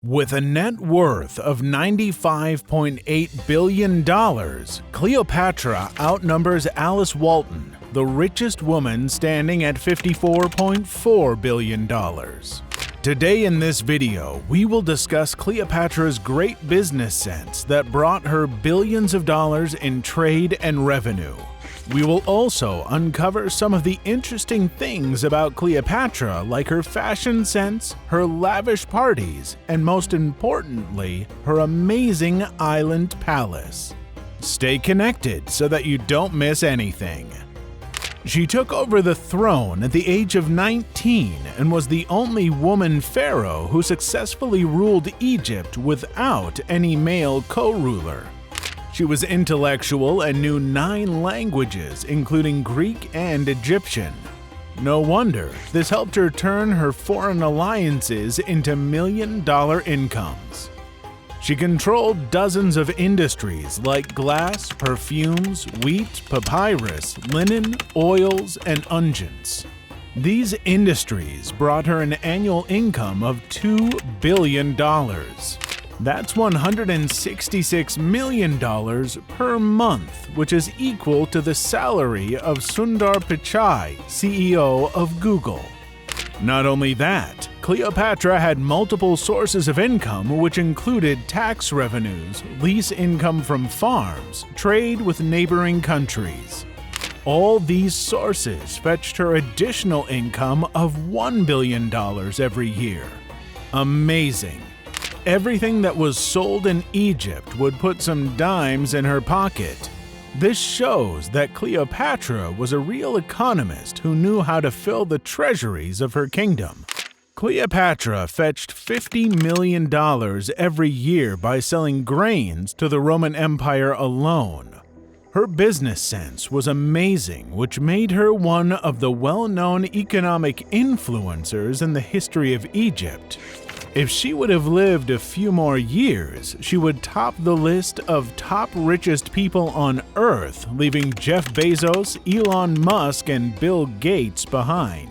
With a net worth of $95.8 billion, Cleopatra outnumbers Alice Walton, the richest woman, standing at $54.4 billion. Today in this video, we will discuss Cleopatra's great business sense that brought her billions of dollars in trade and revenue. We will also uncover some of the interesting things about Cleopatra, like her fashion sense, her lavish parties, and most importantly, her amazing island palace. Stay connected so that you don't miss anything. She took over the throne at the age of 19 and was the only woman pharaoh who successfully ruled Egypt without any male co-ruler. She was intellectual and knew 9 languages, including Greek and Egyptian. No wonder this helped her turn her foreign alliances into million-dollar incomes. She controlled dozens of industries like glass, perfumes, wheat, papyrus, linen, oils, and unguents. These industries brought her an annual income of $2 billion. That's $166 million per month, which is equal to the salary of Sundar Pichai, CEO of Google. Not only that, Cleopatra had multiple sources of income, which included tax revenues, lease income from farms, trade with neighboring countries. All these sources fetched her additional income of $1 billion every year. Amazing! Everything that was sold in Egypt would put some dimes in her pocket. This shows that Cleopatra was a real economist who knew how to fill the treasuries of her kingdom. Cleopatra fetched $50 million every year by selling grains to the Roman Empire alone. Her business sense was amazing, which made her one of the well-known economic influencers in the history of Egypt. If she would have lived a few more years, she would top the list of top richest people on Earth, leaving Jeff Bezos, Elon Musk, and Bill Gates behind.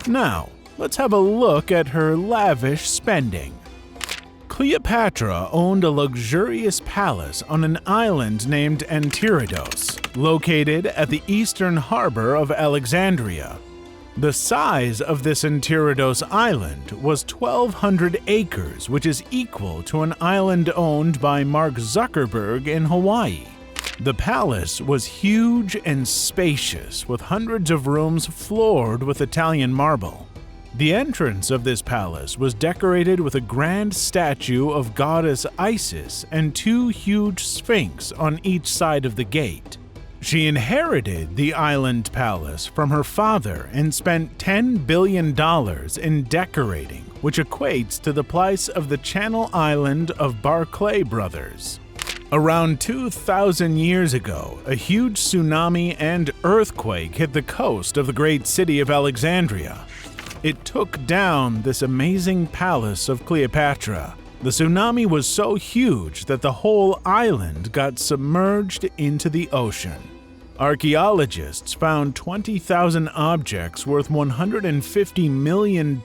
Now, let's have a look at her lavish spending. Cleopatra owned a luxurious palace on an island named Antirodos, located at the eastern harbor of Alexandria. The size of this Antirodos island was 1,200 acres, which is equal to an island owned by Mark Zuckerberg in Hawaii. The palace was huge and spacious, with hundreds of rooms floored with Italian marble. The entrance of this palace was decorated with a grand statue of goddess Isis and 2 huge sphinx on each side of the gate. She inherited the island palace from her father and spent $10 billion in decorating, which equates to the price of the Channel Island of Barclay Brothers. Around 2,000 years ago, a huge tsunami and earthquake hit the coast of the great city of Alexandria. It took down this amazing palace of Cleopatra. The tsunami was so huge that the whole island got submerged into the ocean. Archaeologists found 20,000 objects worth $150 million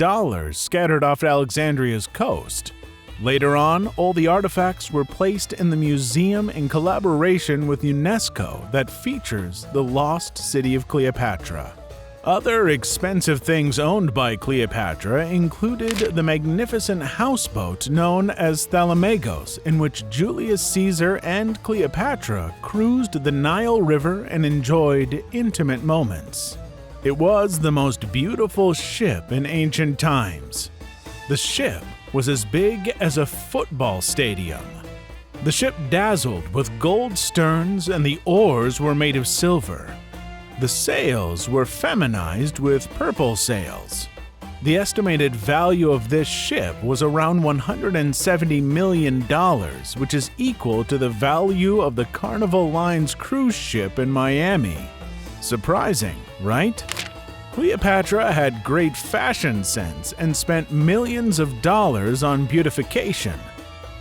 scattered off Alexandria's coast. Later on, all the artifacts were placed in the museum in collaboration with UNESCO that features the lost city of Cleopatra. Other expensive things owned by Cleopatra included the magnificent houseboat known as Thalamagos, in which Julius Caesar and Cleopatra cruised the Nile River and enjoyed intimate moments. It was the most beautiful ship in ancient times. The ship was as big as a football stadium. The ship dazzled with gold sterns and the oars were made of silver. The sails were feminized with purple sails. The estimated value of this ship was around $170 million, which is equal to the value of the Carnival Lines cruise ship in Miami. Surprising, right? Cleopatra had great fashion sense and spent millions of dollars on beautification.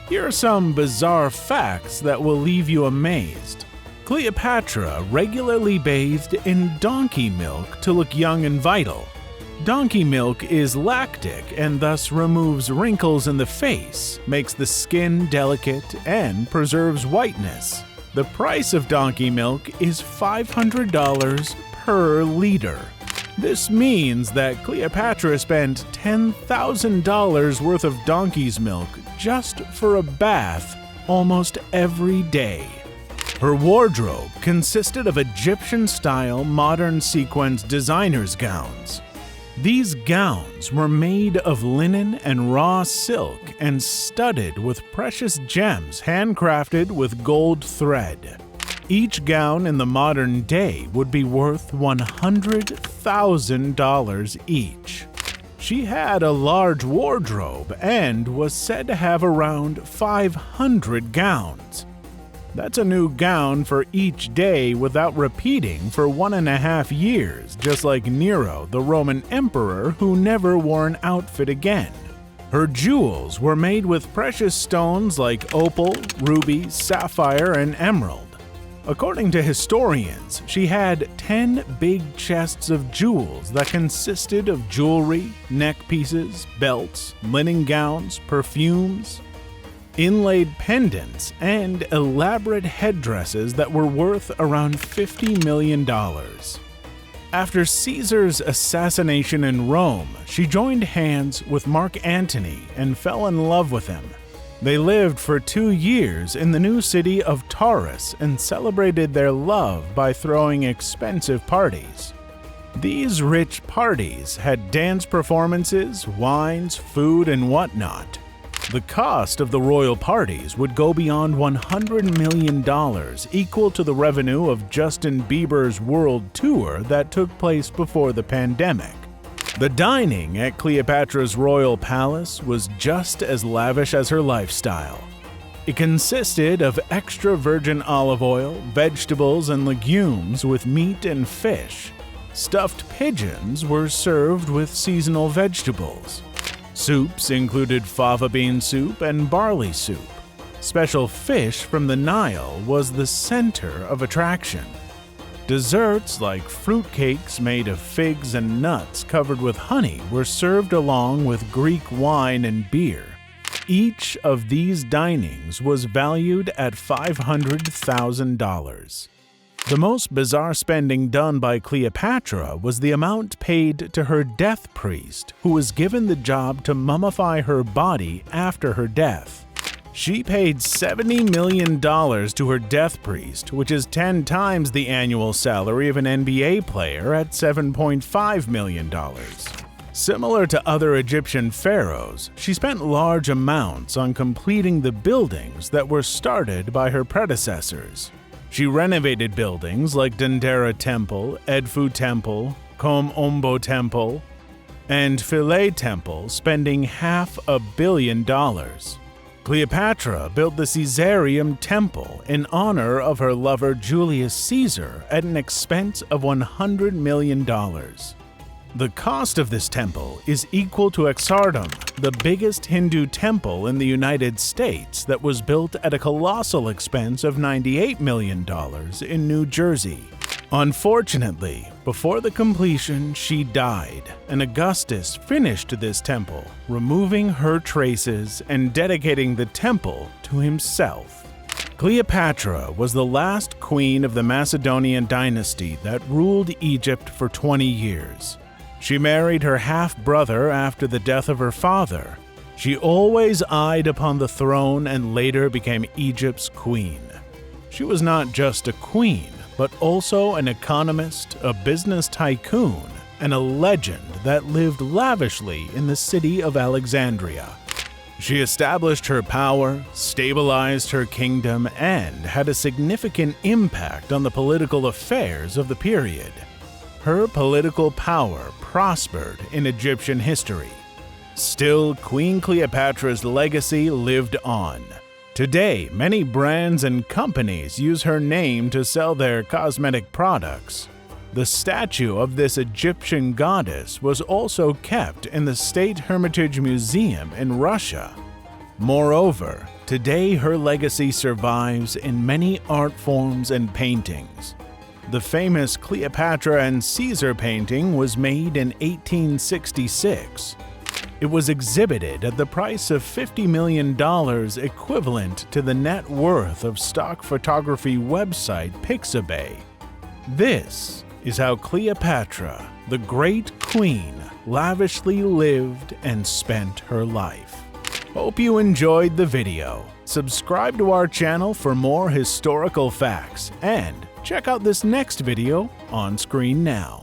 Here are some bizarre facts that will leave you amazed. Cleopatra regularly bathed in donkey milk to look young and vital. Donkey milk is lactic and thus removes wrinkles in the face, makes the skin delicate, and preserves whiteness. The price of donkey milk is $500 per liter. This means that Cleopatra spent $10,000 worth of donkey's milk just for a bath almost every day. Her wardrobe consisted of Egyptian-style modern sequence designer's gowns. These gowns were made of linen and raw silk and studded with precious gems handcrafted with gold thread. Each gown in the modern day would be worth $100,000 each. She had a large wardrobe and was said to have around 500 gowns. That's a new gown for each day without repeating for 1.5 years, just like Nero, the Roman emperor, who never wore an outfit again. Her jewels were made with precious stones like opal, ruby, sapphire, and emerald. According to historians, she had 10 big chests of jewels that consisted of jewelry, neck pieces, belts, linen gowns, perfumes, inlaid pendants, and elaborate headdresses that were worth around $50 million. After Caesar's assassination in Rome, she joined hands with Mark Antony and fell in love with him. They lived for 2 years in the new city of Taurus and celebrated their love by throwing expensive parties. These rich parties had dance performances, wines, food, and whatnot. The cost of the royal parties would go beyond $100 million, equal to the revenue of Justin Bieber's world tour that took place before the pandemic. The dining at Cleopatra's royal palace was just as lavish as her lifestyle. It consisted of extra virgin olive oil, vegetables, and legumes with meat and fish. Stuffed pigeons were served with seasonal vegetables. Soups included fava bean soup and barley soup. Special fish from the Nile was the center of attraction. Desserts like fruitcakes made of figs and nuts covered with honey were served along with Greek wine and beer. Each of these dinings was valued at $500,000. The most bizarre spending done by Cleopatra was the amount paid to her death priest, who was given the job to mummify her body after her death. She paid $70 million to her death priest, which is 10 times the annual salary of an NBA player at $7.5 million. Similar to other Egyptian pharaohs, she spent large amounts on completing the buildings that were started by her predecessors. She renovated buildings like Dendera Temple, Edfu Temple, Kom Ombo Temple, and Philae Temple, spending $500 million. Cleopatra built the Caesareum Temple in honor of her lover Julius Caesar at an expense of $100 million. The cost of this temple is equal to Exardum, the biggest Hindu temple in the United States that was built at a colossal expense of $98 million in New Jersey. Unfortunately, before the completion, she died, and Augustus finished this temple, removing her traces and dedicating the temple to himself. Cleopatra was the last queen of the Macedonian dynasty that ruled Egypt for 20 years. She married her half-brother after the death of her father. She always eyed upon the throne and later became Egypt's queen. She was not just a queen, but also an economist, a business tycoon, and a legend that lived lavishly in the city of Alexandria. She established her power, stabilized her kingdom, and had a significant impact on the political affairs of the period. Her political power prospered in Egyptian history. Still, Queen Cleopatra's legacy lived on. Today, many brands and companies use her name to sell their cosmetic products. The statue of this Egyptian goddess was also kept in the State Hermitage Museum in Russia. Moreover, today her legacy survives in many art forms and paintings. The famous Cleopatra and Caesar painting was made in 1866. It was exhibited at the price of $50 million, equivalent to the net worth of stock photography website Pixabay. This is how Cleopatra, the great queen, lavishly lived and spent her life. Hope you enjoyed the video. Subscribe to our channel for more historical facts and check out this next video on screen now.